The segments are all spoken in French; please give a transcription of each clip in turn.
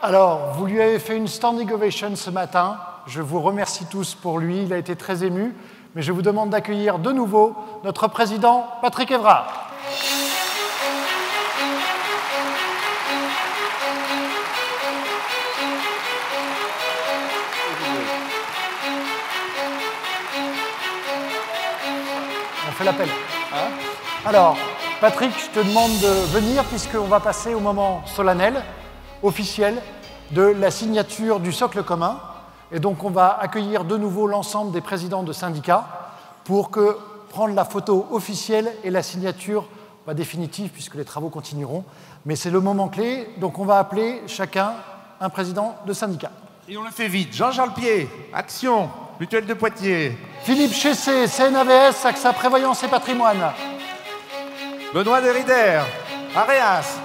Alors, vous lui avez fait une standing ovation ce matin. Je vous remercie tous pour lui. Il a été très ému. Mais je vous demande d'accueillir de nouveau notre président, Patrick Evrard. On fait l'appel. Hein? Alors, Patrick, je te demande de venir puisqu'on va passer au moment solennel, officiel, de la signature du socle commun. Et donc, on va accueillir de nouveau l'ensemble des présidents de syndicats pour prendre la photo officielle et la signature définitive, puisque les travaux continueront. Mais c'est le moment clé, donc on va appeler chacun un président de syndicat. Et on le fait vite. Jean-Charles Pied, Action, Mutuelle de Poitiers. Philippe Chessé, CNAVS, AXA Prévoyance et Patrimoine. Benoît Derrider, Areas.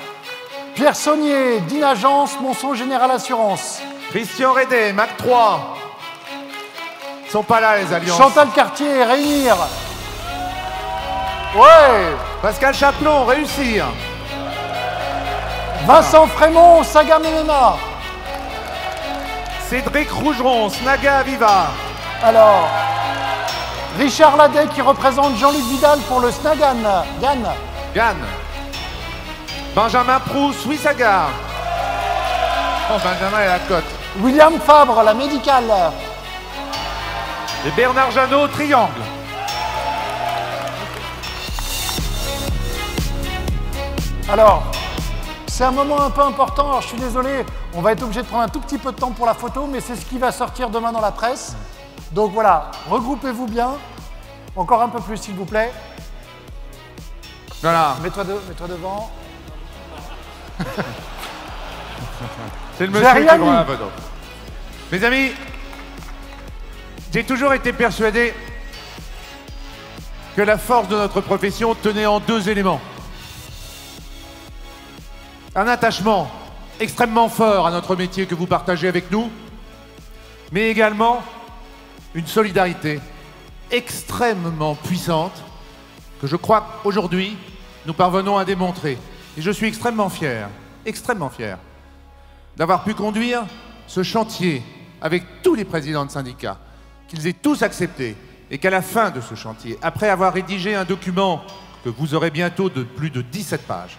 Pierre Saunier, Dinagence, Monson Général Assurance. Christian Rédé, Mac 3. Ils sont pas là, les alliances. Chantal Cartier, Réunir. Ouais. Pascal Chaplon, Réussir. Vincent Frémont, Saga MMA. Cédric Rougeron, Snaga Viva. Alors, Richard Ladet qui représente Jean-Luc Vidal pour le Snagan. Gann. Benjamin Proust, Swissagar. Oh, Benjamin est à la cote. William Fabre, la médicale. Et Bernard Jeannot, Triangle. Alors, c'est un moment un peu important, alors je suis désolé, on va être obligé de prendre un tout petit peu de temps pour la photo, mais c'est ce qui va sortir demain dans la presse. Donc voilà, regroupez-vous bien. Encore un peu plus, s'il vous plaît. Voilà. Mets-toi devant. C'est le monsieur qui prend la photo. Mes amis, j'ai toujours été persuadé que la force de notre profession tenait en deux éléments. Un attachement extrêmement fort à notre métier que vous partagez avec nous, mais également une solidarité extrêmement puissante que je crois qu'aujourd'hui, nous parvenons à démontrer. Et je suis extrêmement fier d'avoir pu conduire ce chantier avec tous les présidents de syndicats, qu'ils aient tous accepté, et qu'à la fin de ce chantier, après avoir rédigé un document que vous aurez bientôt de plus de 17 pages,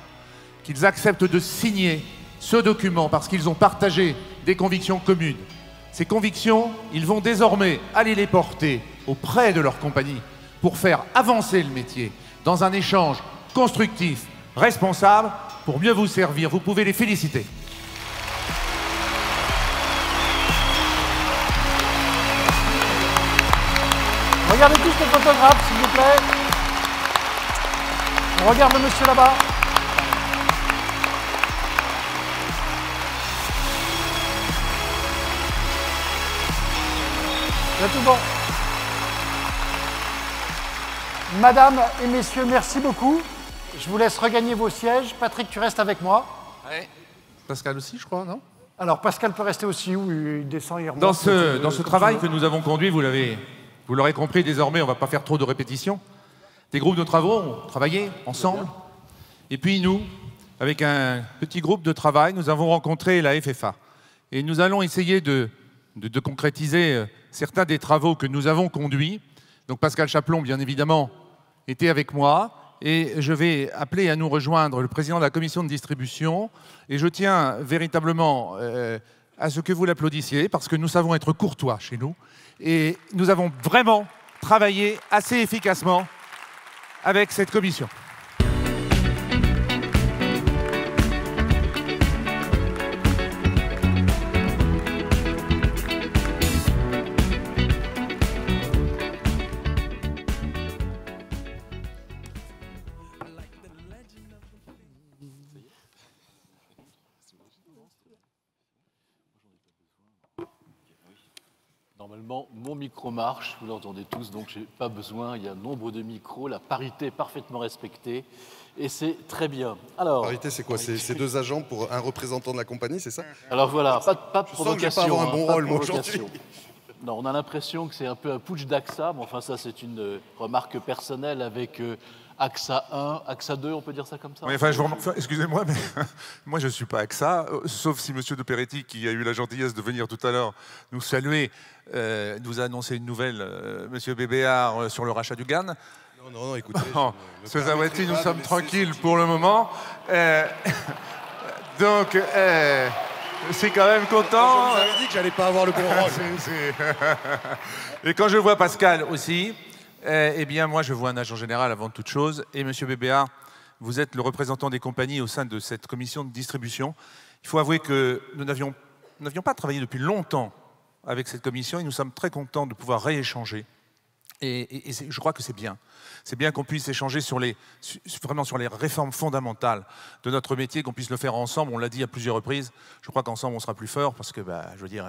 qu'ils acceptent de signer ce document parce qu'ils ont partagé des convictions communes. Ces convictions, ils vont désormais aller les porter auprès de leur compagnie pour faire avancer le métier dans un échange constructif, responsable, pour mieux vous servir. Vous pouvez les féliciter. Regardez tous les photographes, s'il vous plaît. On regarde le monsieur là-bas. C'est tout bon. Madame et messieurs, merci beaucoup. Je vous laisse regagner vos sièges. Patrick, tu restes avec moi. Oui. Pascal aussi, je crois, non? Alors, Pascal peut rester aussi, où il descend, il remonte. Dans ce travail que nous avons conduit, vous l'aurez compris, désormais, on ne va pas faire trop de répétitions. Des groupes de travaux ont travaillé ensemble. Et puis nous, avec un petit groupe de travail, nous avons rencontré la FFA. Et nous allons essayer de concrétiser certains des travaux que nous avons conduits. Donc Pascal Chaplon, bien évidemment, était avec moi. Et je vais appeler à nous rejoindre le président de la commission de distribution. Et je tiens véritablement à ce que vous l'applaudissiez, parce que nous savons être courtois chez nous. Et nous avons vraiment travaillé assez efficacement avec cette commission. Normalement, mon micro marche, vous l'entendez tous, donc je n'ai pas besoin, il y a nombre de micros, la parité est parfaitement respectée, et c'est très bien. Alors, parité, c'est quoi? C'est deux agents pour un représentant de la compagnie, c'est ça? Alors voilà, pas de provocation. Je sens que je vais pas avoir un bon rôle, moi, aujourd'hui. Non, on a l'impression que c'est un peu un putsch d'AXA, mais enfin ça c'est une remarque personnelle avec AXA 1, AXA 2, on peut dire ça comme ça? Oui, enfin, excusez-moi, mais moi je ne suis à AXA, sauf si M. de Peretti, qui a eu la gentillesse de venir tout à l'heure nous saluer, nous a annoncé une nouvelle, M. Bébéard, sur le rachat du GAN. Non, écoutez. Ce Zawetti, nous sommes tranquilles pour le moment. Donc, je suis quand même content. Je vous avais dit que j'allais pas avoir le bon rôle. Et quand je vois Pascal aussi, eh bien, moi, je vois un agent général avant toute chose. Et Monsieur Bébéard, vous êtes le représentant des compagnies au sein de cette commission de distribution. Il faut avouer que nous n'avions pas travaillé depuis longtemps avec cette commission et nous sommes très contents de pouvoir rééchanger. Et je crois que c'est bien. C'est bien qu'on puisse échanger vraiment sur les réformes fondamentales de notre métier, qu'on puisse le faire ensemble. On l'a dit à plusieurs reprises. Je crois qu'ensemble, on sera plus fort parce que, je veux dire,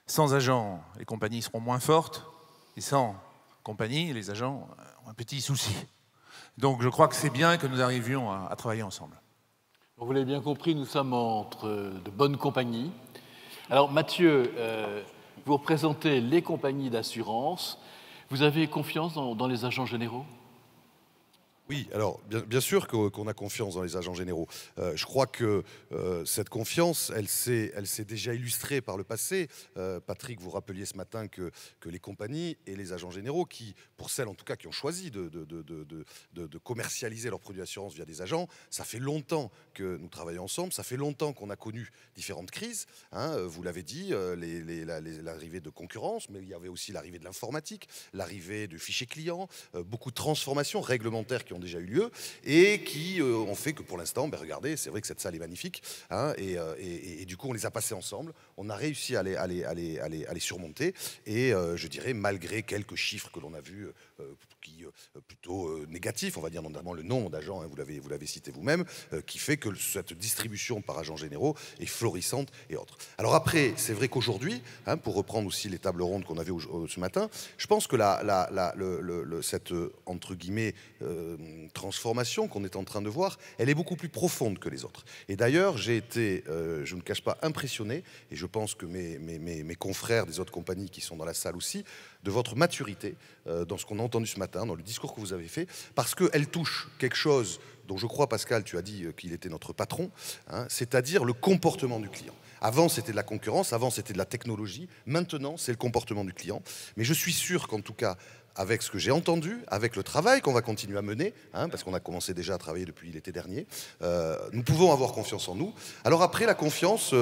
sans agents, les compagnies seront moins fortes. Et sans compagnie, les agents ont un petit souci. Donc, je crois que c'est bien que nous arrivions à travailler ensemble. Vous l'avez bien compris, nous sommes entre de bonnes compagnies. Alors, Mathieu, vous représentez les compagnies d'assurance. Vous avez confiance dans les agents généraux? Oui, alors bien sûr qu'on a confiance dans les agents généraux. Je crois que cette confiance, elle s'est déjà illustrée par le passé. Patrick, vous rappeliez ce matin que les compagnies et les agents généraux, pour celles en tout cas qui ont choisi de commercialiser leurs produits d'assurance via des agents, ça fait longtemps que nous travaillons ensemble, ça fait longtemps qu'on a connu différentes crises. Vous l'avez dit, l'arrivée de concurrence, mais il y avait aussi l'arrivée de l'informatique, l'arrivée du fichier client, beaucoup de transformations réglementaires qui ont déjà eu lieu et qui ont fait que pour l'instant, regardez, c'est vrai que cette salle est magnifique, et du coup on les a passés ensemble, on a réussi à les surmonter et je dirais malgré quelques chiffres que l'on a vus plutôt négatifs, on va dire notamment le nombre d'agents, vous l'avez cité vous-même, qui fait que cette distribution par agents généraux est florissante et autres. Alors après, c'est vrai qu'aujourd'hui, pour reprendre aussi les tables rondes qu'on avait ce matin, je pense que cette entre guillemets transformation qu'on est en train de voir, elle est beaucoup plus profonde que les autres. Et d'ailleurs, j'ai été, je ne cache pas, impressionné, et je pense que mes confrères des autres compagnies qui sont dans la salle aussi, de votre maturité dans ce qu'on a entendu ce matin, dans le discours que vous avez fait, parce qu'elle touche quelque chose dont je crois, Pascal, tu as dit qu'il était notre patron, c'est-à-dire le comportement du client. Avant, c'était de la concurrence, avant, c'était de la technologie, maintenant, c'est le comportement du client. Mais je suis sûr qu'en tout cas, avec ce que j'ai entendu, avec le travail qu'on va continuer à mener, parce qu'on a commencé déjà à travailler depuis l'été dernier, nous pouvons avoir confiance en nous. Alors après, la confiance,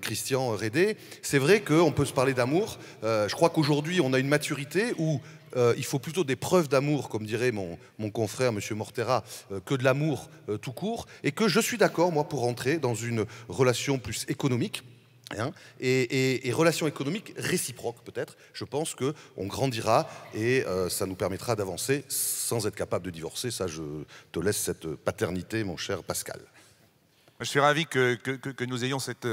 Christian Rédé, c'est vrai qu'on peut se parler d'amour. Je crois qu'aujourd'hui, on a une maturité où il faut plutôt des preuves d'amour, comme dirait mon confrère, M. Mortera, que de l'amour tout court, et que je suis d'accord, moi, pour entrer dans une relation plus économique, et relations économiques réciproques peut-être. Je pense qu'on grandira et ça nous permettra d'avancer sans être capable de divorcer. Ça, je te laisse cette paternité, mon cher Pascal. Je suis ravi que nous ayons cette...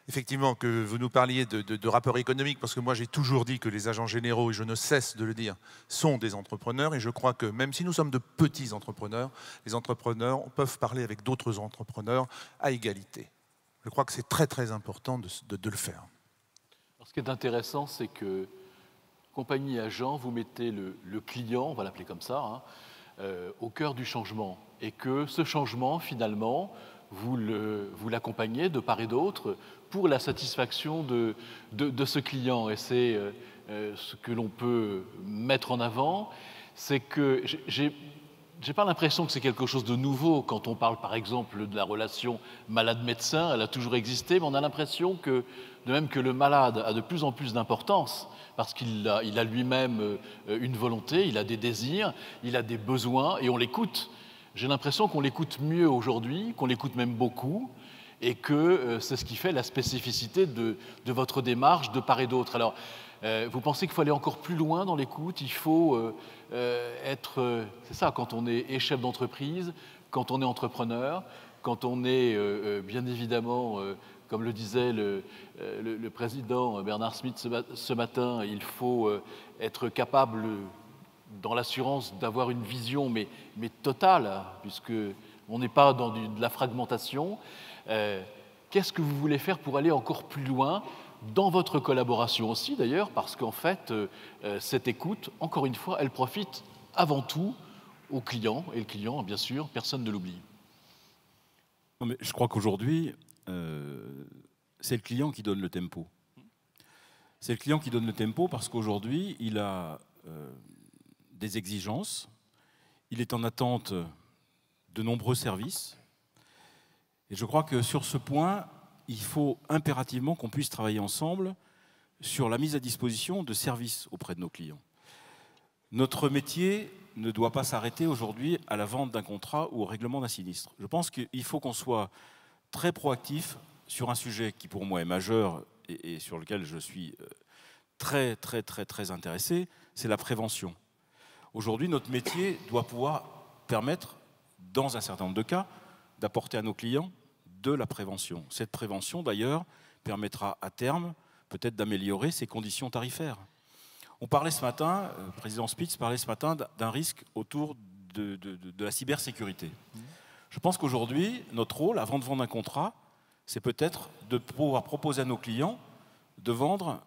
effectivement, que vous nous parliez de rapport économique, parce que moi j'ai toujours dit que les agents généraux, et je ne cesse de le dire, sont des entrepreneurs, et je crois que même si nous sommes de petits entrepreneurs, les entrepreneurs peuvent parler avec d'autres entrepreneurs à égalité. Je crois que c'est très très important de le faire. Alors, ce qui est intéressant, c'est que compagnie agent, vous mettez le client, on va l'appeler comme ça, au cœur du changement. Et que ce changement, finalement, vous l'accompagnez de part et d'autre pour la satisfaction de ce client. Et c'est ce que l'on peut mettre en avant, c'est que j'ai pas l'impression que c'est quelque chose de nouveau quand on parle par exemple de la relation malade-médecin, elle a toujours existé, mais on a l'impression que, de même que le malade a de plus en plus d'importance, parce qu'il a lui-même une volonté, il a des désirs, il a des besoins, et on l'écoute. J'ai l'impression qu'on l'écoute mieux aujourd'hui, qu'on l'écoute même beaucoup, et que c'est ce qui fait la spécificité de votre démarche de part et d'autre. Alors, vous pensez qu'il faut aller encore plus loin dans l'écoute? Il faut être... c'est ça, quand on est chef d'entreprise, quand on est entrepreneur, quand on est, bien évidemment, comme le disait le président Bernard Smith ce matin, il faut être capable, dans l'assurance, d'avoir une vision, mais totale, puisqu'on n'est pas dans de la fragmentation. Qu'est-ce que vous voulez faire pour aller encore plus loin dans votre collaboration aussi, d'ailleurs, parce qu'en fait, cette écoute, encore une fois, elle profite avant tout au client, et le client, bien sûr, personne ne l'oublie. Non, mais je crois qu'aujourd'hui, c'est le client qui donne le tempo. C'est le client qui donne le tempo parce qu'aujourd'hui, il a des exigences, il est en attente de nombreux services. Et je crois que sur ce point, il faut impérativement qu'on puisse travailler ensemble sur la mise à disposition de services auprès de nos clients. Notre métier ne doit pas s'arrêter aujourd'hui à la vente d'un contrat ou au règlement d'un sinistre. Je pense qu'il faut qu'on soit très proactif sur un sujet qui pour moi est majeur et sur lequel je suis très intéressé, c'est la prévention. Aujourd'hui, notre métier doit pouvoir permettre, dans un certain nombre de cas, d'apporter à nos clients de la prévention. Cette prévention, d'ailleurs, permettra à terme peut-être d'améliorer ses conditions tarifaires. On parlait ce matin, le président Spitz parlait ce matin d'un risque autour de la cybersécurité. Je pense qu'aujourd'hui, notre rôle, avant de vendre un contrat, c'est peut-être de pouvoir proposer à nos clients de vendre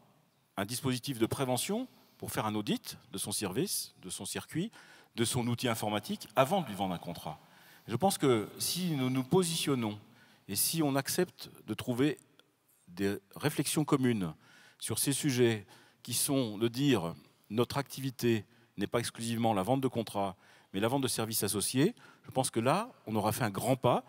un dispositif de prévention pour faire un audit de son service, de son circuit, de son outil informatique, avant de lui vendre un contrat. Je pense que si nous nous positionnons et si on accepte de trouver des réflexions communes sur ces sujets qui sont de dire notre activité n'est pas exclusivement la vente de contrats, mais la vente de services associés, je pense que là, on aura fait un grand pas,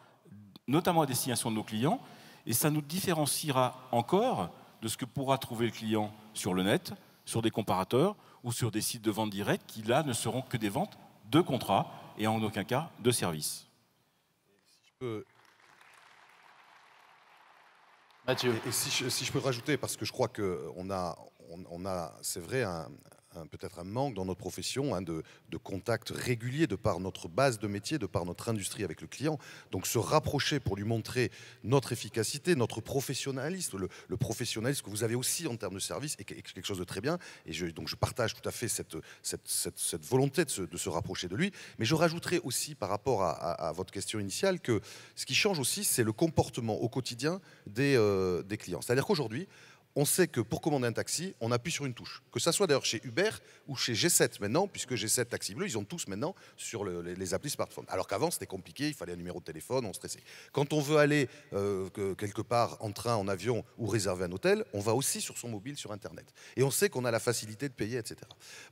notamment à destination de nos clients, et ça nous différenciera encore de ce que pourra trouver le client sur le net, sur des comparateurs ou sur des sites de vente directe qui, là, ne seront que des ventes de contrats et en aucun cas de services. Si je peux... Mathieu. Et si je peux rajouter, parce que je crois qu'on a, c'est vrai, peut-être un manque dans notre profession de contact régulier de par notre base de métier, de par notre industrie avec le client. Donc se rapprocher pour lui montrer notre efficacité, notre professionnalisme, le professionnalisme que vous avez aussi en termes de service est quelque chose de très bien. Et donc je partage tout à fait cette volonté de se rapprocher de lui. Mais je rajouterai aussi par rapport à votre question initiale que ce qui change aussi, c'est le comportement au quotidien des clients. C'est-à-dire qu'aujourd'hui, on sait que pour commander un taxi, on appuie sur une touche. Que ça soit d'ailleurs chez Uber ou chez G7 maintenant, puisque G7 Taxi Bleu, ils ont tous maintenant sur les applis smartphones. Alors qu'avant, c'était compliqué, il fallait un numéro de téléphone, on stressait. Quand on veut aller quelque part en train, en avion ou réserver un hôtel, on va aussi sur son mobile, sur Internet. Et on sait qu'on a la facilité de payer, etc.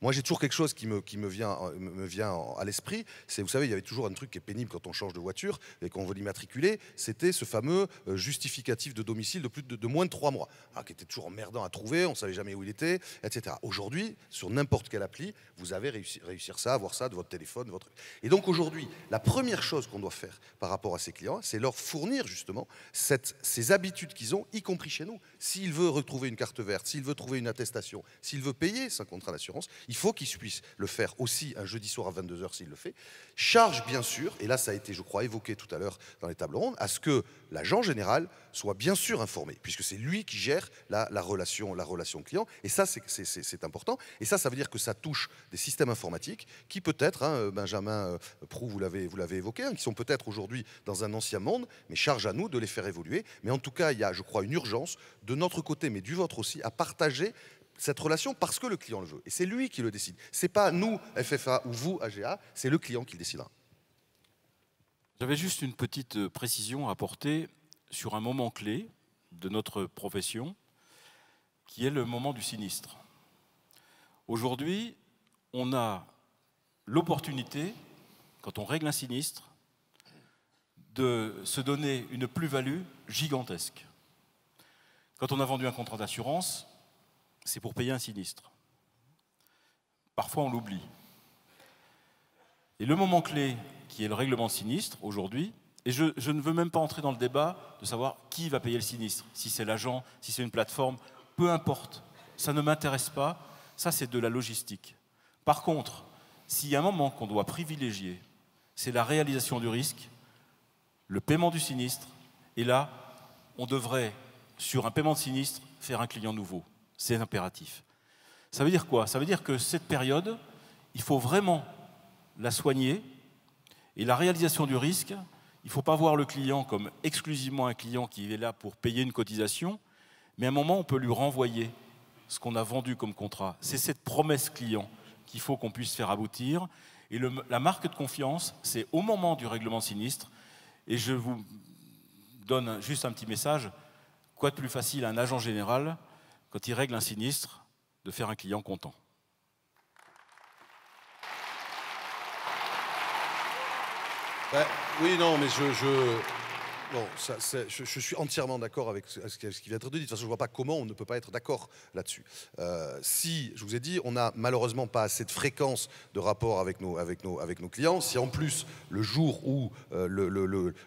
Moi, j'ai toujours quelque chose qui me vient à l'esprit. C'est, vous savez, il y avait toujours un truc qui est pénible quand on change de voiture et qu'on veut l'immatriculer. C'était ce fameux justificatif de domicile de moins de 3 mois. Alors, qui était toujours emmerdant à trouver, on ne savait jamais où il était, etc. Aujourd'hui, sur n'importe quelle appli, vous avez réussir ça, avoir ça de votre téléphone. Et donc aujourd'hui, la première chose qu'on doit faire par rapport à ces clients, c'est leur fournir justement ces habitudes qu'ils ont, y compris chez nous. S'il veut retrouver une carte verte, s'il veut trouver une attestation, s'il veut payer son contrat d'assurance, il faut qu'il puisse le faire aussi un jeudi soir à 22 h s'il le fait. Charge bien sûr, et là ça a été, je crois, évoqué tout à l'heure dans les tables rondes, à ce que l'agent général soit bien sûr informé, puisque c'est lui qui gère la relation client. Et ça, c'est important. Et ça veut dire que ça touche des systèmes informatiques qui peut-être, Benjamin Proux, vous l'avez évoqué, qui sont peut-être aujourd'hui dans un ancien monde, mais charge à nous de les faire évoluer. Mais en tout cas, il y a, je crois, une urgence de notre côté, mais du vôtre aussi, à partager cette relation parce que le client le veut. Et c'est lui qui le décide. C'est pas nous, FFA, ou vous, AGA, c'est le client qui le décidera. J'avais juste une petite précision à apporter sur un moment clé de notre profession, qui est le moment du sinistre. Aujourd'hui, on a l'opportunité, quand on règle un sinistre, de se donner une plus-value gigantesque. Quand on a vendu un contrat d'assurance, c'est pour payer un sinistre. Parfois, on l'oublie. Et le moment clé, qui est le règlement de sinistre, aujourd'hui, et je ne veux même pas entrer dans le débat de savoir qui va payer le sinistre, si c'est l'agent, si c'est une plateforme, peu importe, ça ne m'intéresse pas, ça c'est de la logistique. Par contre, s'il y a un moment qu'on doit privilégier, c'est la réalisation du risque, le paiement du sinistre, et là, on devrait, sur un paiement de sinistre, faire un client nouveau. C'est impératif. Ça veut dire quoi? Ça veut dire que cette période, il faut vraiment la soigner, et la réalisation du risque, il ne faut pas voir le client comme exclusivement un client qui est là pour payer une cotisation, mais à un moment, on peut lui renvoyer ce qu'on a vendu comme contrat. C'est cette promesse client qu'il faut qu'on puisse faire aboutir. Et la marque de confiance, c'est au moment du règlement de sinistre. Et je vous donne juste un petit message. Quoi de plus facile à un agent général, quand il règle un sinistre, de faire un client content? Oui, non, mais bon, je suis entièrement d'accord avec ce qui vient d'être dit. De toute façon, je ne vois pas comment on ne peut pas être d'accord là-dessus. Si, je vous ai dit, on n'a malheureusement pas assez de fréquence de rapport avec nos clients, si en plus, le jour où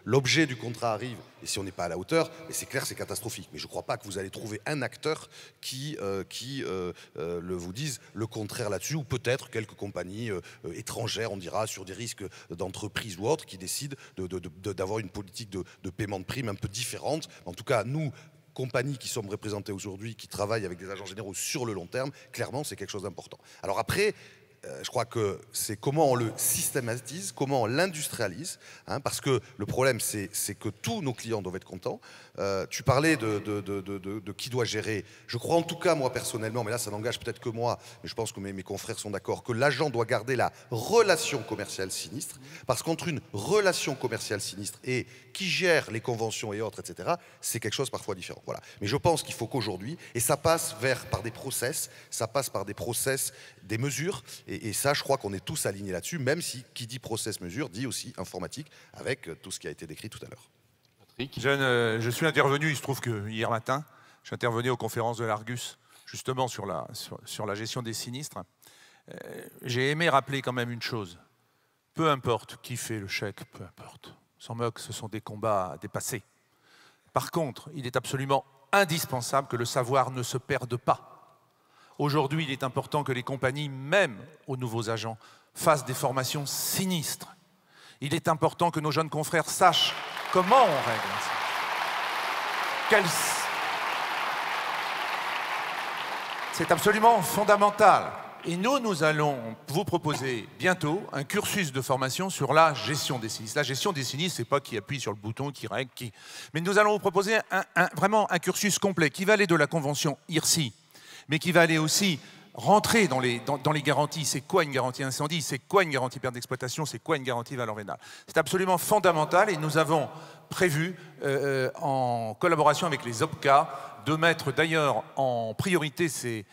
l'objet du contrat arrive, et si on n'est pas à la hauteur, c'est clair, c'est catastrophique. Mais je ne crois pas que vous allez trouver un acteur qui vous dise le contraire là-dessus, ou peut-être quelques compagnies étrangères, on dira, sur des risques d'entreprise ou autres, qui décident d'avoir une politique de paiement de primes un peu différente. En tout cas, nous, compagnies qui sommes représentées aujourd'hui, qui travaillent avec des agents généraux sur le long terme, clairement, c'est quelque chose d'important. Alors après, je crois que c'est comment on le systématise, comment on l'industrialise, hein, parce que le problème, c'est que tous nos clients doivent être contents. Tu parlais de qui doit gérer. Je crois en tout cas, moi personnellement, mais là ça n'engage peut-être que moi, mais je pense que mes confrères sont d'accord, que l'agent doit garder la relation commerciale sinistre, parce qu'entre une relation commerciale sinistre et qui gère les conventions et autres, etc., c'est quelque chose parfois différent. Voilà. Mais je pense qu'il faut qu'aujourd'hui, et ça passe par des process, des mesures, et ça, je crois qu'on est tous alignés là-dessus, même si qui dit process mesure dit aussi informatique, avec tout ce qui a été décrit tout à l'heure. Je suis intervenu, il se trouve que hier matin, je suis intervenu aux conférences de l'Argus, justement sur la gestion des sinistres. J'ai aimé rappeler quand même une chose. Peu importe qui fait le chèque, peu importe. On s'en moque, ce sont des combats à dépasser. Par contre, il est absolument indispensable que le savoir ne se perde pas. Aujourd'hui, il est important que les compagnies, même aux nouveaux agents, fassent des formations sinistres. Il est important que nos jeunes confrères sachent comment on règle ça. C'est absolument fondamental. Et nous allons vous proposer bientôt un cursus de formation sur la gestion des sinistres. La gestion des sinistres, c'est pas qui appuie sur le bouton, qui règle, Mais nous allons vous proposer vraiment un cursus complet qui va aller de la convention IRSI, mais qui va aller aussi rentrer dans les garanties. C'est quoi une garantie incendie? C'est quoi une garantie perte d'exploitation? C'est quoi une garantie valeur vénale? C'est absolument fondamental et nous avons prévu, en collaboration avec les OPCA, de mettre d'ailleurs en priorité ces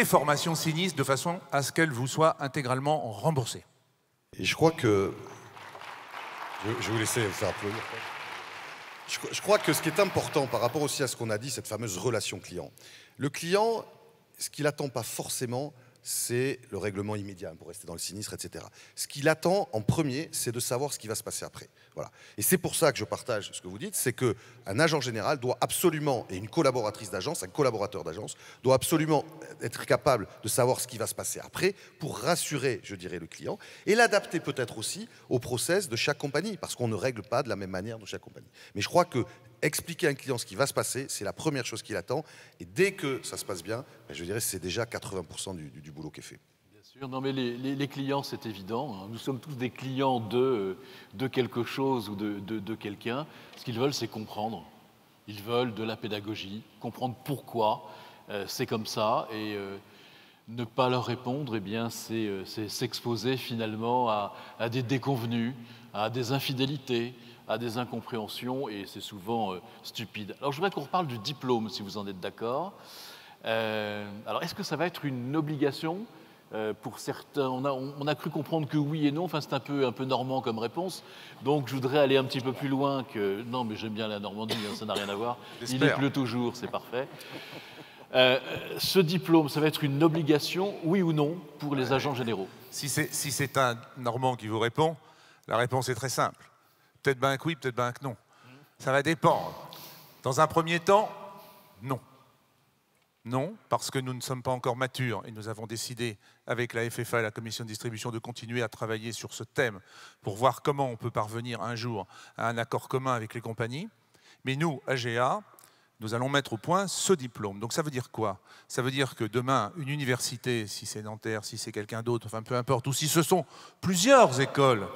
formations sinistres de façon à ce qu'elles vous soient intégralement remboursées. Et je crois que... Je vais vous laisser vous faire applaudir. Je crois que ce qui est important par rapport aussi à ce qu'on a dit, cette fameuse relation client, le client, ce qu'il n'attend pas forcément, c'est le règlement immédiat pour rester dans le sinistre, etc. Ce qu'il attend en premier, c'est de savoir ce qui va se passer après. Voilà. Et c'est pour ça que je partage ce que vous dites, c'est qu'un agent général doit absolument, et une collaboratrice d'agence, un collaborateur d'agence, doit absolument être capable de savoir ce qui va se passer après pour rassurer, je dirais, le client et l'adapter peut-être aussi au process de chaque compagnie, parce qu'on ne règle pas de la même manière de chaque compagnie. Mais je crois que expliquer à un client ce qui va se passer, c'est la première chose qu'il attend. Et dès que ça se passe bien, je dirais que c'est déjà 80% du boulot qui est fait. Bien sûr, non mais les clients, c'est évident. Nous sommes tous des clients de quelque chose ou de quelqu'un. Ce qu'ils veulent, c'est comprendre. Ils veulent de la pédagogie, comprendre pourquoi c'est comme ça. Et ne pas leur répondre, eh bien, c'est s'exposer finalement à des déconvenues, à des infidélités, à des incompréhensions, et c'est souvent stupide. Alors je voudrais qu'on reparle du diplôme, si vous en êtes d'accord. Alors est-ce que ça va être une obligation pour certains? On a cru comprendre que oui et non, enfin c'est un peu normand comme réponse, donc je voudrais aller un petit peu plus loin que... Non mais j'aime bien la Normandie, hein, ça n'a rien à voir. Il y pleut toujours, c'est parfait. Ce diplôme, ça va être une obligation, oui ou non, pour les agents généraux? Si c'est un Normand qui vous répond, la réponse est très simple. Peut-être bien que oui, peut-être bien que non. Ça va dépendre. Dans un premier temps, non. Non, parce que nous ne sommes pas encore matures et nous avons décidé, avec la FFA et la commission de distribution, de continuer à travailler sur ce thème pour voir comment on peut parvenir un jour à un accord commun avec les compagnies. Mais nous, AGA, nous allons mettre au point ce diplôme. Donc ça veut dire quoi? Ça veut dire que demain, une université, si c'est Nanterre, si c'est quelqu'un d'autre, enfin peu importe, ou si ce sont plusieurs écoles,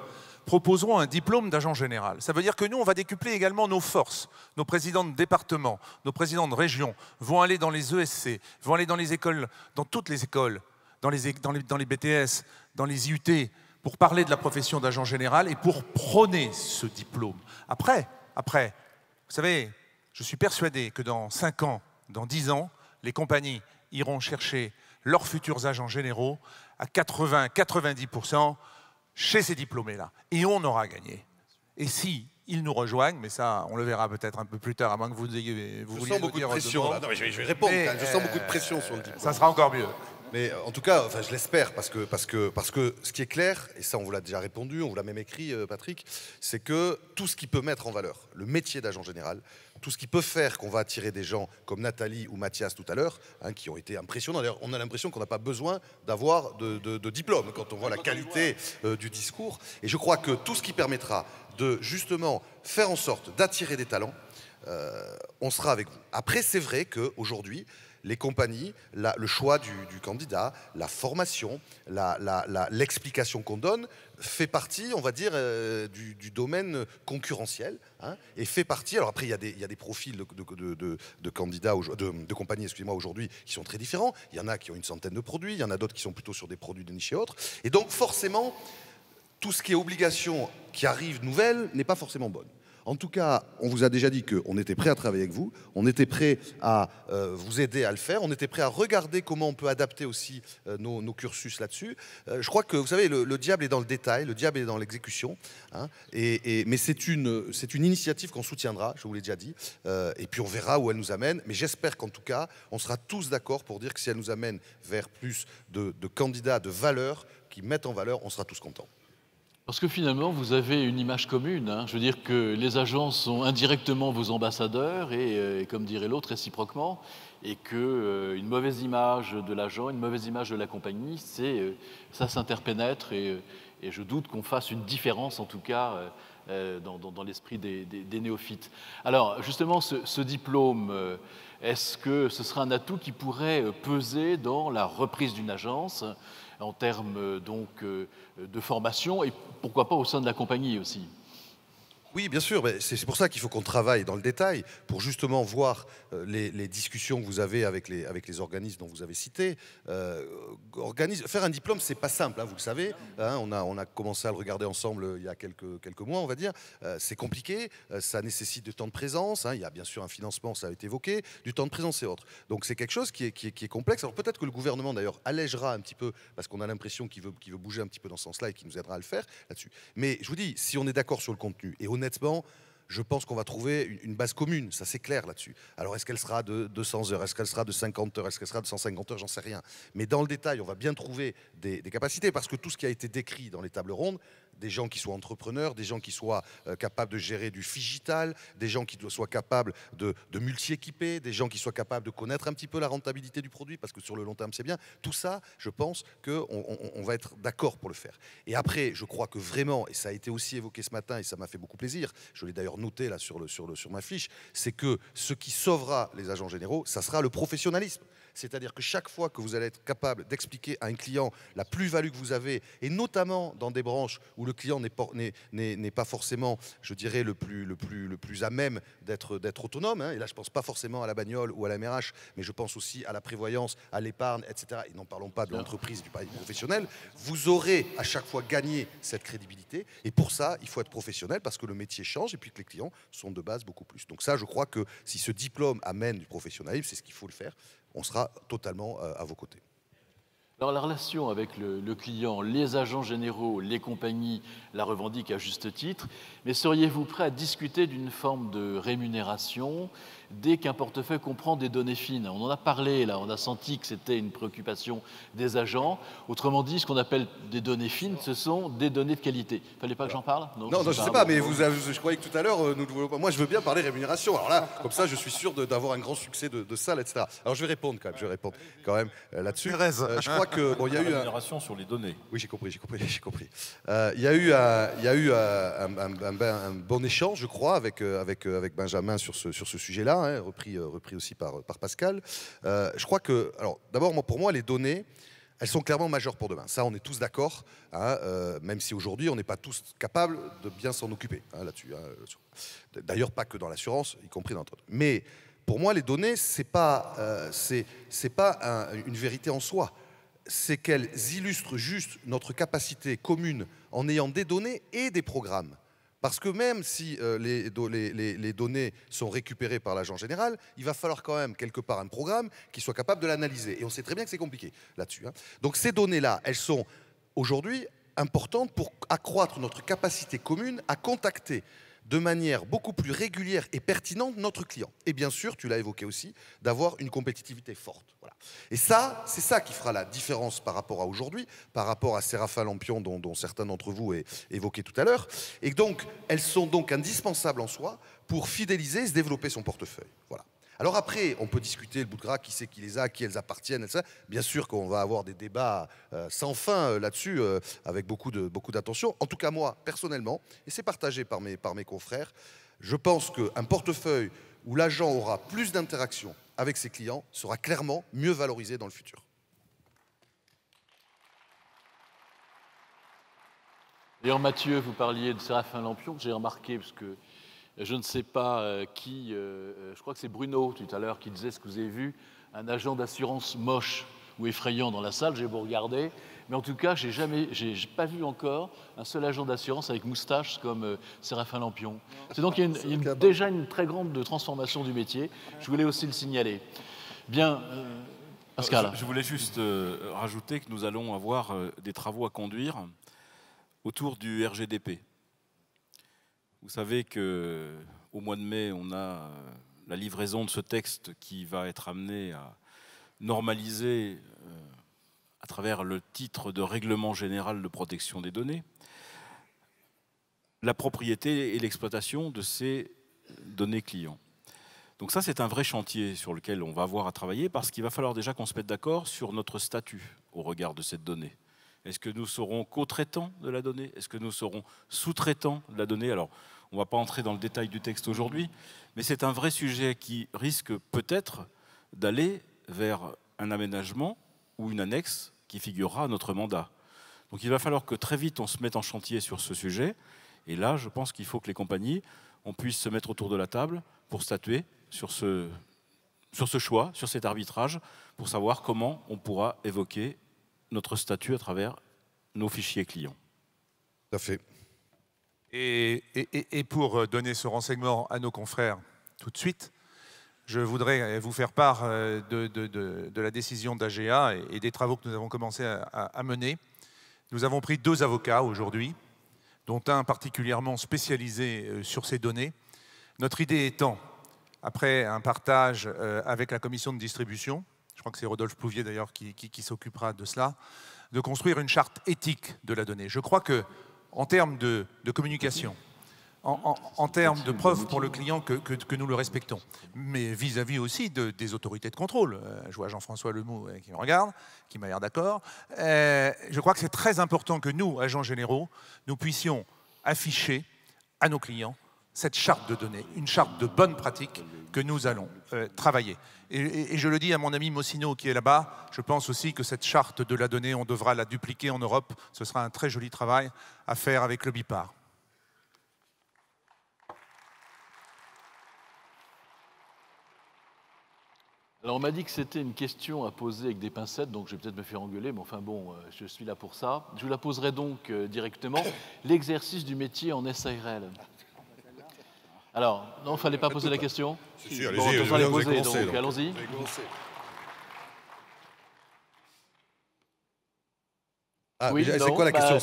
proposeront un diplôme d'agent général. Ça veut dire que nous, on va décupler également nos forces. Nos présidents de département, nos présidents de région vont aller dans les ESC, vont aller dans les écoles, dans toutes les écoles, dans les BTS, dans les IUT, pour parler de la profession d'agent général et pour prôner ce diplôme. Après, vous savez, je suis persuadé que dans 5 ans, dans 10 ans, les compagnies iront chercher leurs futurs agents généraux à 80-90% chez ces diplômés-là. Et on aura gagné. Et si ils nous rejoignent, mais ça, on le verra peut-être un peu plus tard, à moins que vous ayez... Je sens beaucoup de pression, là. Non, mais je vais répondre, quand même. Je sens beaucoup de pression sur le diplôme. Ça sera encore mieux. Mais en tout cas, enfin, je l'espère, parce que ce qui est clair, et ça on vous l'a déjà répondu, on vous l'a même écrit, Patrick, c'est que tout ce qui peut mettre en valeur le métier d'agent général, tout ce qui peut faire qu'on va attirer des gens comme Nathalie ou Mathias tout à l'heure, hein, qui ont été impressionnants. D'ailleurs, on a l'impression qu'on n'a pas besoin d'avoir de diplôme quand on voit la qualité du discours. Et je crois que tout ce qui permettra de justement faire en sorte d'attirer des talents, on sera avec vous. Après, c'est vrai qu'aujourd'hui, les compagnies, le choix du candidat, la formation, l'explication qu'on donne fait partie, on va dire, du domaine concurrentiel, hein, et fait partie. Alors après, il y a des profils de candidats, de compagnies, excusez-moi, aujourd'hui, qui sont très différents. Il y en a qui ont une centaine de produits, il y en a d'autres qui sont plutôt sur des produits de niche et autres. Et donc, forcément, tout ce qui est obligation qui arrive nouvelle n'est pas forcément bonne. En tout cas, on vous a déjà dit qu'on était prêt à travailler avec vous, on était prêt à vous aider à le faire, on était prêt à regarder comment on peut adapter aussi nos cursus là-dessus. Je crois que, vous savez, le diable est dans le détail, le diable est dans l'exécution, hein, mais c'est une initiative qu'on soutiendra, je vous l'ai déjà dit, et puis on verra où elle nous amène, mais j'espère qu'en tout cas, on sera tous d'accord pour dire que si elle nous amène vers plus de candidats de valeur, qui mettent en valeur, on sera tous contents. Parce que finalement, vous avez une image commune. Hein. Je veux dire que les agents sont indirectement vos ambassadeurs et comme dirait l'autre, réciproquement. Et qu'une mauvaise image de l'agent, une mauvaise image de la compagnie, ça s'interpénètre. Et je doute qu'on fasse une différence, en tout cas, dans l'esprit des néophytes. Alors, justement, ce diplôme, est-ce que ce sera un atout qui pourrait peser dans la reprise d'une agence en termes donc de formation et pourquoi pas au sein de la compagnie aussi? Oui, bien sûr, c'est pour ça qu'il faut qu'on travaille dans le détail, pour justement voir les discussions que vous avez avec les organismes dont vous avez cité. Faire un diplôme, c'est pas simple, hein, vous le savez. Hein, on a commencé à le regarder ensemble il y a quelques mois, on va dire. C'est compliqué, ça nécessite du temps de présence. Hein, il y a bien sûr un financement, ça a été évoqué, du temps de présence et autres. Donc c'est quelque chose qui est complexe. Alors peut-être que le gouvernement, d'ailleurs, allègera un petit peu, parce qu'on a l'impression qu'il veut bouger un petit peu dans ce sens-là et qu'il nous aidera à le faire là-dessus. Mais je vous dis, si on est d'accord sur le contenu, et honnêtement, je pense qu'on va trouver une base commune, ça c'est clair là-dessus. Alors est-ce qu'elle sera de 200 heures, est-ce qu'elle sera de 50 heures, est-ce qu'elle sera de 150 heures, j'en sais rien. Mais dans le détail, on va bien trouver des capacités, parce que tout ce qui a été décrit dans les tables rondes, des gens qui soient entrepreneurs, des gens qui soient capables de gérer du figital, des gens qui soient capables de multi-équiper, des gens qui soient capables de connaître un petit peu la rentabilité du produit, parce que sur le long terme, c'est bien. Tout ça, je pense qu'on va être d'accord pour le faire. Et après, je crois que vraiment, et ça a été aussi évoqué ce matin, et ça m'a fait beaucoup plaisir, je l'ai d'ailleurs noté là sur ma fiche, c'est que ce qui sauvera les agents généraux, ça sera le professionnalisme. C'est-à-dire que chaque fois que vous allez être capable d'expliquer à un client la plus-value que vous avez, et notamment dans des branches où le client n'est pas forcément, je dirais, le plus à même d'être autonome, hein, et là je ne pense pas forcément à la bagnole ou à la MRH, mais je pense aussi à la prévoyance, à l'épargne, etc. Et n'en parlons pas de l'entreprise, du professionnel. Vous aurez à chaque fois gagné cette crédibilité, et pour ça, il faut être professionnel, parce que le métier change, et puis que les clients sont de base beaucoup plus. Donc ça, je crois que si ce diplôme amène du professionnalisme, c'est ce qu'il faut le faire, on sera totalement à vos côtés. Alors la relation avec le client, les agents généraux, les compagnies la revendiquent à juste titre, mais seriez-vous prêt à discuter d'une forme de rémunération dès qu'un portefeuille comprend des données fines? On en a parlé là, on a senti que c'était une préoccupation des agents. Autrement dit, ce qu'on appelle des données fines, ce sont des données de qualité. Il ne fallait pas que j'en parle? Non, je ne sais pas, mais je croyais que tout à l'heure, moi je veux bien parler rémunération. Alors là, comme ça, je suis sûr d'avoir un grand succès de salle, etc. Alors je vais répondre quand même, là-dessus. Je crois que il y a eu rémunération sur les données. Oui, j'ai compris. Il y a eu un bon échange, je crois, avec Benjamin sur ce sujet-là, hein, repris aussi par Pascal. Je crois que, alors d'abord, pour moi, les données, elles sont clairement majeures pour demain. Ça, on est tous d'accord, hein, même si aujourd'hui, on n'est pas tous capables de bien s'en occuper, hein, là-dessus. Hein. D'ailleurs, pas que dans l'assurance, y compris dans d'autres. Mais pour moi, les données, c'est pas une vérité en soi. c'est qu'elles illustrent juste notre capacité commune en ayant des données et des programmes. Parce que même si les données sont récupérées par l'agent général, il va falloir quand même quelque part un programme qui soit capable de l'analyser. Et on sait très bien que c'est compliqué là-dessus. Hein. Donc ces données-là, elles sont aujourd'hui importantes pour accroître notre capacité commune à contacter de manière beaucoup plus régulière et pertinente notre client. Et bien sûr, tu l'as évoqué aussi, d'avoir une compétitivité forte. Voilà. Et ça, c'est ça qui fera la différence par rapport à aujourd'hui, par rapport à Séraphin Lampion, dont certains d'entre vous évoquaient tout à l'heure. Et donc, elles sont donc indispensables en soi pour fidéliser et se développer son portefeuille. Voilà. Alors après, on peut discuter le bout de gras, qui c'est qui les a, à qui elles appartiennent, etc. Bien sûr qu'on va avoir des débats sans fin là-dessus, avec beaucoup d'attention. En tout cas, moi, personnellement, et c'est partagé par mes confrères, je pense qu'un portefeuille où l'agent aura plus d'interaction avec ses clients sera clairement mieux valorisé dans le futur. D'ailleurs, Mathieu, vous parliez de Séraphin Lampion, j'ai remarqué, parce que je ne sais pas qui, je crois que c'est Bruno tout à l'heure qui disait ce que vous avez vu, un agent d'assurance moche ou effrayant dans la salle, j'ai beau regarder, mais en tout cas, j'ai pas vu encore un seul agent d'assurance avec moustache comme Séraphin Lampion. C'est donc il y a déjà une très grande transformation du métier. Je voulais aussi le signaler. Bien, Pascal. Je voulais juste rajouter que nous allons avoir des travaux à conduire autour du RGDP. Vous savez qu'au mois de mai, on a la livraison de ce texte qui va être amené à normaliser à travers le titre de Règlement général de protection des données la propriété et l'exploitation de ces données clients. Donc ça, c'est un vrai chantier sur lequel on va avoir à travailler parce qu'il va falloir déjà qu'on se mette d'accord sur notre statut au regard de cette donnée. Est-ce que nous serons co-traitants de la donnée? Est-ce que nous serons sous-traitants de la donnée? Alors, on ne va pas entrer dans le détail du texte aujourd'hui, mais c'est un vrai sujet qui risque peut-être d'aller vers un aménagement ou une annexe qui figurera à notre mandat. Donc il va falloir que très vite on se mette en chantier sur ce sujet. Et là, je pense qu'il faut que les compagnies, on puisse se mettre autour de la table pour statuer sur ce choix, sur cet arbitrage, pour savoir comment on pourra évoquer notre statut à travers nos fichiers clients. Tout à fait. Et pour donner ce renseignement à nos confrères tout de suite, je voudrais vous faire part de la décision d'AGA et des travaux que nous avons commencé à mener. Nous avons pris 2 avocats aujourd'hui, dont un particulièrement spécialisé sur ces données. Notre idée étant, après un partage avec la commission de distribution, je crois que c'est Rodolphe Plouvier d'ailleurs qui s'occupera de cela, de construire une charte éthique de la donnée. Je crois qu'en termes de communication, en termes de preuves pour le client que nous le respectons, mais vis-à-vis aussi des autorités de contrôle. Je vois Jean-François Lemoux qui me regarde, qui m'a l'air d'accord. Je crois que c'est très important que nous, agents généraux, nous puissions afficher à nos clients cette charte de données, une charte de bonnes pratiques que nous allons travailler. Et je le dis à mon ami Mossino qui est là-bas, je pense aussi que cette charte de la donnée, on devra la dupliquer en Europe. Ce sera un très joli travail à faire avec le BIPAR. Alors on m'a dit que c'était une question à poser avec des pincettes, donc je vais peut-être me faire engueuler, mais enfin bon, je suis là pour ça. Je vous la poserai donc directement. L'exercice du métier en SARL. Alors, non, il ne fallait pas poser la question? Si, allez-y, bon, on va les poser, donc allons-y. Ah, oui, c'est quoi la question?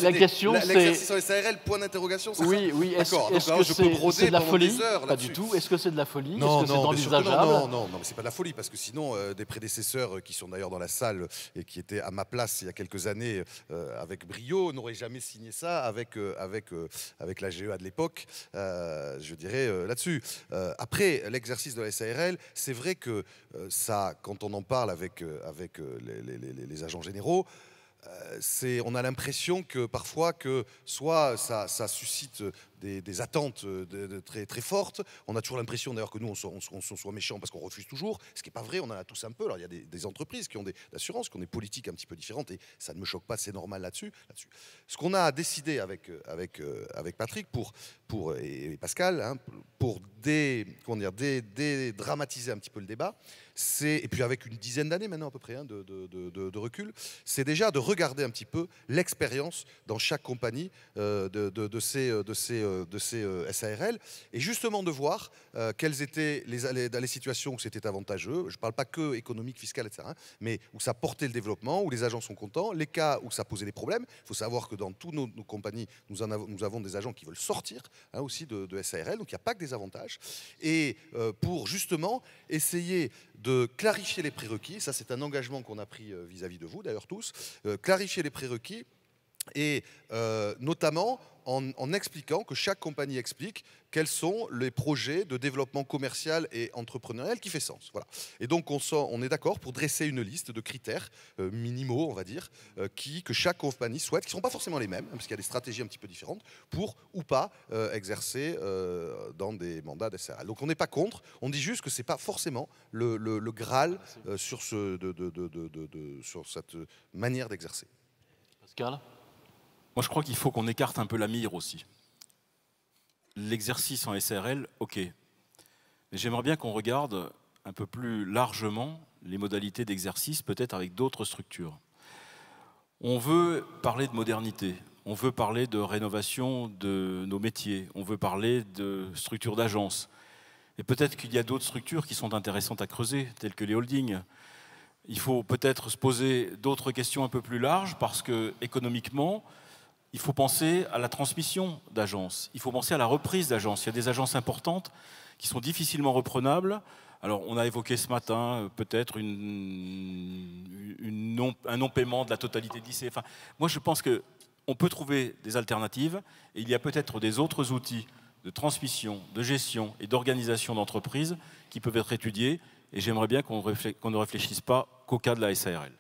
La question, c'est... L'exercice en SARL, point d'interrogation, c'est ça? Oui, est-ce que c'est de la folie? Pas du tout. Est-ce que c'est de la folie? Est-ce que c'est envisageable? Non, mais c'est pas de la folie, parce que sinon, des prédécesseurs qui sont d'ailleurs dans la salle et qui étaient à ma place il y a quelques années avec brio n'auraient jamais signé ça avec la GEA de l'époque, je dirais, là-dessus. Après, l'exercice de la SARL, c'est vrai que ça, quand on en parle avec les agents généraux, on a l'impression que parfois que soit ça suscite des attentes très, très fortes. On a toujours l'impression d'ailleurs que nous, on soit méchants parce qu'on refuse toujours, ce qui n'est pas vrai, on en a tous un peu. Alors il y a des entreprises qui ont des assurances, qui ont des politiques un petit peu différentes, et ça ne me choque pas, c'est normal là-dessus. Ce qu'on a décidé avec Patrick et Pascal, hein, pour dédramatiser un petit peu le débat, et puis avec une dizaine d'années maintenant à peu près, hein, de recul, c'est déjà de regarder un petit peu l'expérience dans chaque compagnie de ces SARL, et justement de voir quelles étaient les situations où c'était avantageux. Je ne parle pas que économique, fiscal, etc., hein, mais où ça portait le développement, où les agents sont contents, les cas où ça posait des problèmes. Il faut savoir que dans toutes nos compagnies, nous avons des agents qui veulent sortir, hein, aussi de SARL, donc il n'y a pas que des avantages. Et pour justement essayer de clarifier les prérequis, ça c'est un engagement qu'on a pris vis-à-vis de vous d'ailleurs tous, clarifier les prérequis, et notamment en expliquant que chaque compagnie explique quels sont les projets de développement commercial et entrepreneurial qui fait sens. Voilà. Et donc on est d'accord pour dresser une liste de critères minimaux, on va dire, que chaque compagnie souhaite, qui ne sont pas forcément les mêmes, hein, parce qu'il y a des stratégies un petit peu différentes, pour ou pas exercer dans des mandats d'SRL. Donc on n'est pas contre, on dit juste que ce n'est pas forcément le Graal sur cette manière d'exercer. Pascal ? Moi, je crois qu'il faut qu'on écarte un peu la mire aussi. L'exercice en SARL, ok. Mais j'aimerais bien qu'on regarde un peu plus largement les modalités d'exercice, peut-être avec d'autres structures. On veut parler de modernité, on veut parler de rénovation de nos métiers, on veut parler de structures d'agence. Et peut-être qu'il y a d'autres structures qui sont intéressantes à creuser, telles que les holdings. Il faut peut-être se poser d'autres questions un peu plus larges, parce que économiquement, il faut penser à la transmission d'agences, il faut penser à la reprise d'agences. Il y a des agences importantes qui sont difficilement reprenables. Alors, on a évoqué ce matin peut-être un non-paiement de la totalité de lycée. Enfin, moi, je pense qu'on peut trouver des alternatives, et il y a peut-être des autres outils de transmission, de gestion et d'organisation d'entreprises qui peuvent être étudiés, et j'aimerais bien qu'on ne réfléchisse pas qu'au cas de la SARL.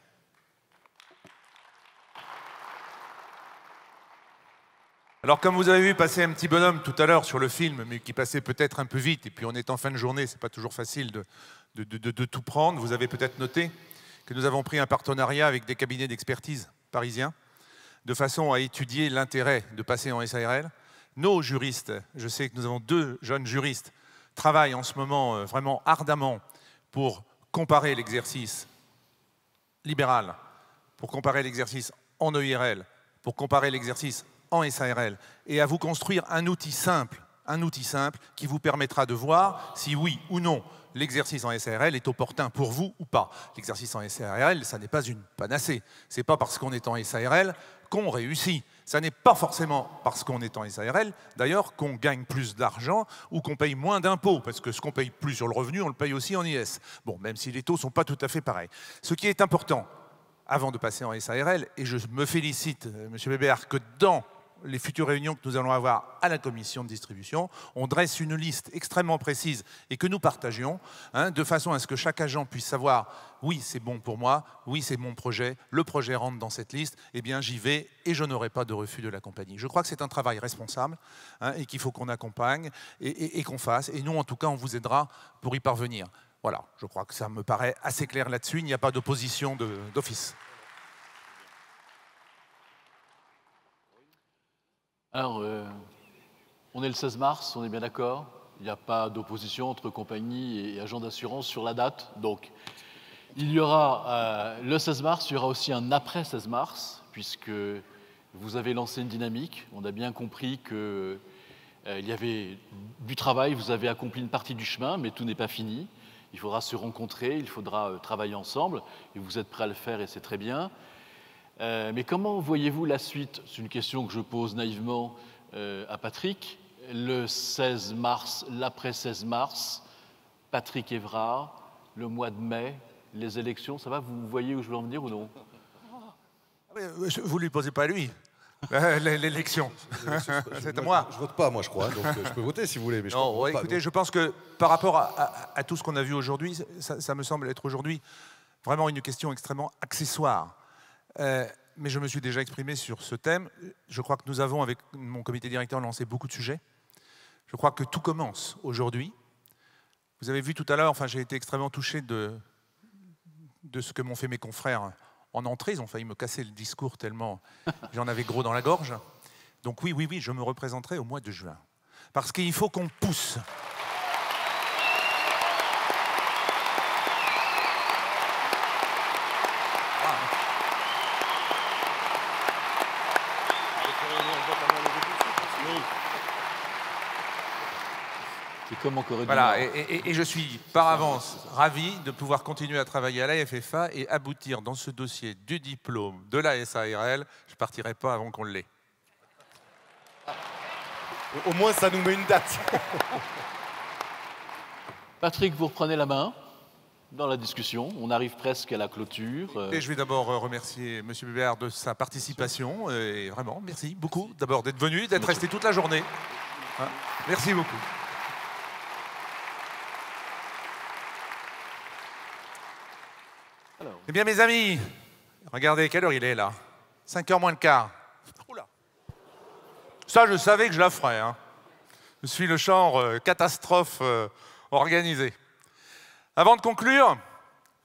Alors, comme vous avez vu passer un petit bonhomme tout à l'heure sur le film, mais qui passait peut-être un peu vite, et puis on est en fin de journée, c'est pas toujours facile de tout prendre, vous avez peut-être noté que nous avons pris un partenariat avec des cabinets d'expertise parisiens, de façon à étudier l'intérêt de passer en SARL. Nos juristes, je sais que nous avons 2 jeunes juristes, travaillent en ce moment vraiment ardemment pour comparer l'exercice libéral, pour comparer l'exercice en EIRL, pour comparer l'exercice en SARL, et à vous construire un outil simple qui vous permettra de voir si oui ou non l'exercice en SARL est opportun pour vous ou pas. L'exercice en SARL, ça n'est pas une panacée. Ce n'est pas parce qu'on est en SARL qu'on réussit. Ça n'est pas forcément parce qu'on est en SARL, d'ailleurs, qu'on gagne plus d'argent ou qu'on paye moins d'impôts, parce que ce qu'on paye plus sur le revenu, on le paye aussi en IS. Bon, même si les taux ne sont pas tout à fait pareils. Ce qui est important, avant de passer en SARL, et je me félicite, M. Weber, que dans les futures réunions que nous allons avoir à la commission de distribution, on dresse une liste extrêmement précise et que nous partagions, hein, de façon à ce que chaque agent puisse savoir « oui, c'est bon pour moi, oui, c'est mon projet, le projet rentre dans cette liste, eh bien j'y vais et je n'aurai pas de refus de la compagnie ». Je crois que c'est un travail responsable, hein, et qu'il faut qu'on accompagne et qu'on fasse. Et nous, en tout cas, on vous aidera pour y parvenir. Voilà, je crois que ça me paraît assez clair là-dessus. Il n'y a pas d'opposition d'office. Alors, on est le 16 mars, on est bien d'accord. Il n'y a pas d'opposition entre compagnie et agents d'assurance sur la date. Donc, il y aura le 16 mars, il y aura aussi un après 16 mars, puisque vous avez lancé une dynamique. On a bien compris qu'il y avait du travail, vous avez accompli une partie du chemin, mais tout n'est pas fini. Il faudra se rencontrer, il faudra travailler ensemble, et vous êtes prêts à le faire, et c'est très bien. Mais comment voyez-vous la suite? C'est une question que je pose naïvement à Patrick. Le 16 mars, l'après 16 mars, Patrick Évrard, le mois de mai, les élections, ça va? Vous voyez où je veux en venir ou non? Vous ne lui posez pas à lui, l'élection. C'est à moi. Je vote pas, moi, je crois, donc je peux voter si vous voulez. Mais je non, ouais, pas, écoutez, donc. je pense que par rapport à tout ce qu'on a vu aujourd'hui, ça me semble être aujourd'hui vraiment une question extrêmement accessoire. Mais je me suis déjà exprimé sur ce thème. Je crois que nous avons, avec mon comité directeur, lancé beaucoup de sujets. Je crois que tout commence aujourd'hui. Vous avez vu tout à l'heure, enfin, j'ai été extrêmement touché de ce que m'ont fait mes confrères en entrée. Ils ont failli me casser le discours tellement j'en avais gros dans la gorge. Donc oui, je me représenterai au mois de juin. Parce qu'il faut qu'on pousse. Voilà, et je suis par avance ravi de pouvoir continuer à travailler à la FFA et aboutir dans ce dossier du diplôme de la SARL. Je ne partirai pas avant qu'on l'ait. Au moins, ça nous met une date. Patrick, vous reprenez la main dans la discussion. On arrive presque à la clôture. Et je vais d'abord remercier M. Bébert de sa participation. Et vraiment, merci beaucoup d'abord d'être venu, d'être resté toute la journée. Hein, merci beaucoup. Alors. Eh bien, mes amis, regardez, quelle heure il est là? 5h moins le quart. Oula. Ça, je savais que je la ferais. Hein. Je suis le genre catastrophe organisée. Avant de conclure,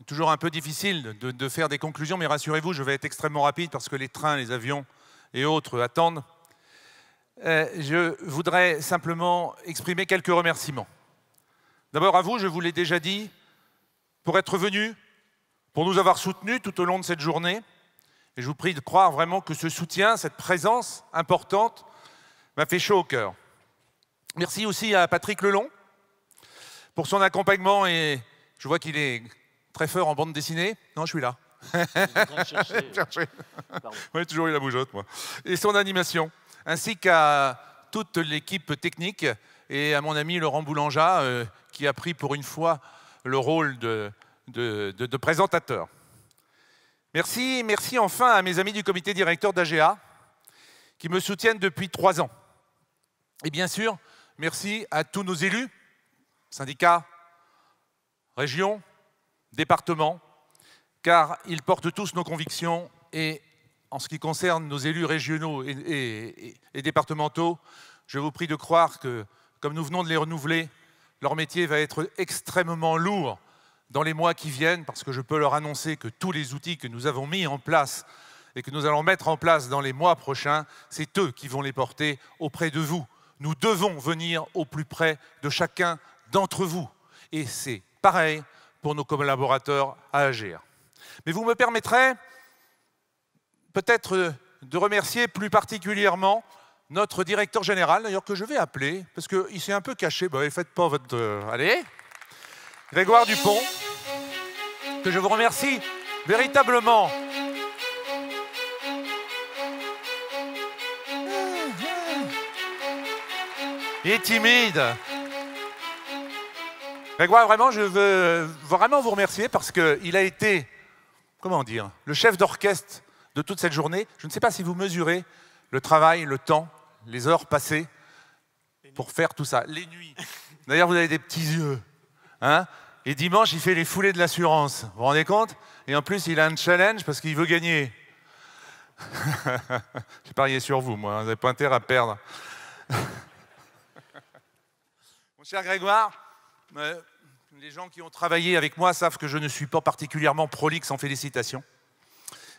toujours un peu difficile de faire des conclusions, mais rassurez-vous, je vais être extrêmement rapide parce que les trains, les avions et autres attendent. Je voudrais simplement exprimer quelques remerciements. D'abord à vous, je vous l'ai déjà dit, pour être venus, pour nous avoir soutenus tout au long de cette journée. Et je vous prie de croire vraiment que ce soutien, cette présence importante, m'a fait chaud au cœur. Merci aussi à Patrick Lelon pour son accompagnement et je vois qu'il est très fort en bande dessinée. Non, je suis là. Oui, toujours eu la bougeotte, moi. Et son animation, ainsi qu'à toute l'équipe technique et à mon ami Laurent Boulangeat, qui a pris pour une fois le rôle de présentateur. Merci enfin à mes amis du comité directeur d'AGA, qui me soutiennent depuis 3 ans. Et bien sûr, merci à tous nos élus, syndicats, régions, départements, car ils portent tous nos convictions et en ce qui concerne nos élus régionaux et départementaux, je vous prie de croire que, comme nous venons de les renouveler, leur métier va être extrêmement lourd dans les mois qui viennent, parce que je peux leur annoncer que tous les outils que nous avons mis en place et que nous allons mettre en place dans les mois prochains, c'est eux qui vont les porter auprès de vous. Nous devons venir au plus près de chacun d'entre vous. Et c'est pareil pour nos collaborateurs à AGR. Mais vous me permettrez peut-être de remercier plus particulièrement notre directeur général, d'ailleurs que je vais appeler, parce qu'il s'est un peu caché. Bah, faites pas votre... Allez, Grégoire Dupont, que je vous remercie véritablement. Il est timide. Grégoire, vraiment, je veux vraiment vous remercier parce qu'il a été, comment dire, le chef d'orchestre de toute cette journée. Je ne sais pas si vous mesurez le travail, le temps, les heures passées pour faire tout ça. Les nuits. D'ailleurs, vous avez des petits yeux. Hein? Et dimanche, il fait les foulées de l'assurance. Vous vous rendez compte? Et en plus, il a un challenge parce qu'il veut gagner. J'ai parié sur vous, moi. Vous n'avez pas intérêt à perdre. Mon cher Grégoire, les gens qui ont travaillé avec moi savent que je ne suis pas particulièrement prolixe en félicitations.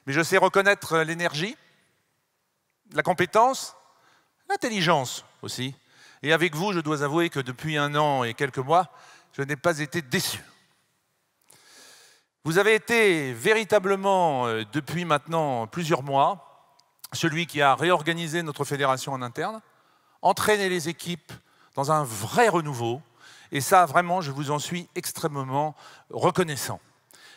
Mais je sais reconnaître l'énergie, la compétence, l'intelligence aussi. Et avec vous, je dois avouer que depuis 1 an et quelques mois, je n'ai pas été déçu. Vous avez été véritablement, depuis maintenant plusieurs mois, celui qui a réorganisé notre fédération en interne, entraîné les équipes dans un vrai renouveau. Et ça, vraiment, je vous en suis extrêmement reconnaissant.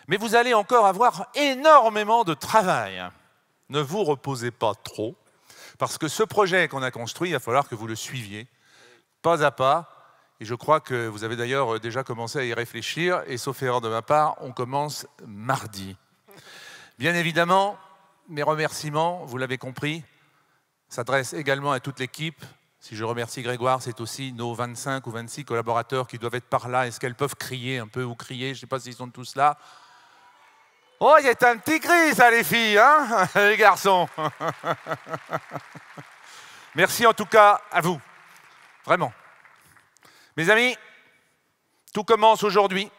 Mais vous allez encore avoir énormément de travail. Ne vous reposez pas trop, parce que ce projet qu'on a construit, il va falloir que vous le suiviez, pas à pas. Et je crois que vous avez d'ailleurs déjà commencé à y réfléchir, et sauf erreur de ma part, on commence mardi. Bien évidemment, mes remerciements, vous l'avez compris, s'adressent également à toute l'équipe. Si je remercie Grégoire, c'est aussi nos 25 ou 26 collaborateurs qui doivent être par là. Est-ce qu'elles peuvent crier un peu ou crier? Je ne sais pas s'ils sont tous là. Oh, il y a un petit cri, ça, les filles, hein, les garçons. Merci en tout cas à vous. Vraiment. Mes amis, tout commence aujourd'hui.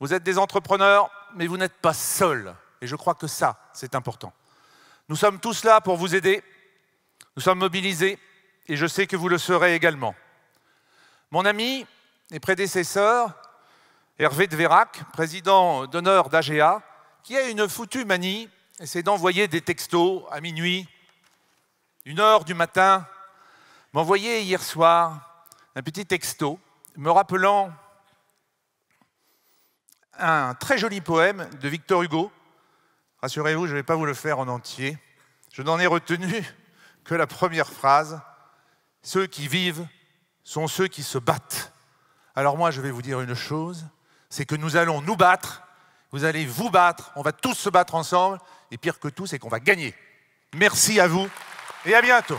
Vous êtes des entrepreneurs, mais vous n'êtes pas seuls. Et je crois que ça, c'est important. Nous sommes tous là pour vous aider. Nous sommes mobilisés et je sais que vous le serez également. Mon ami et prédécesseur, Hervé de Vérac, président d'honneur d'AGA, qui a une foutue manie, c'est d'envoyer des textos à minuit, 1h du matin, m'envoyait hier soir un petit texto me rappelant un très joli poème de Victor Hugo. Rassurez-vous, je ne vais pas vous le faire en entier. Je n'en ai retenu que la première phrase. Ceux qui vivent sont ceux qui se battent. Alors moi, je vais vous dire une chose, c'est que nous allons nous battre, vous allez vous battre, on va tous se battre ensemble, et pire que tout, c'est qu'on va gagner. Merci à vous, et à bientôt.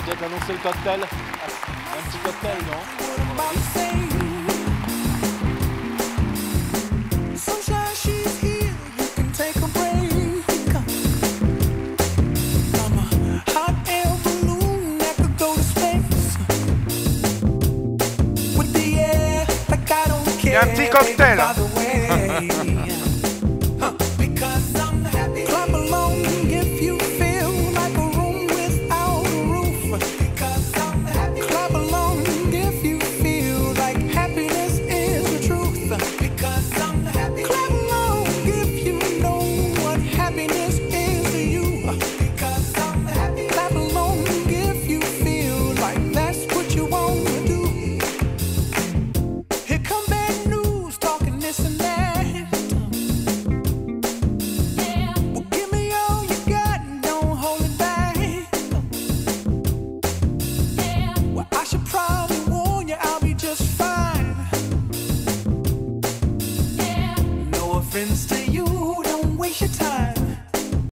Peut-être annoncer le cocktail. Un petit cocktail, non? Il y a un petit cocktail.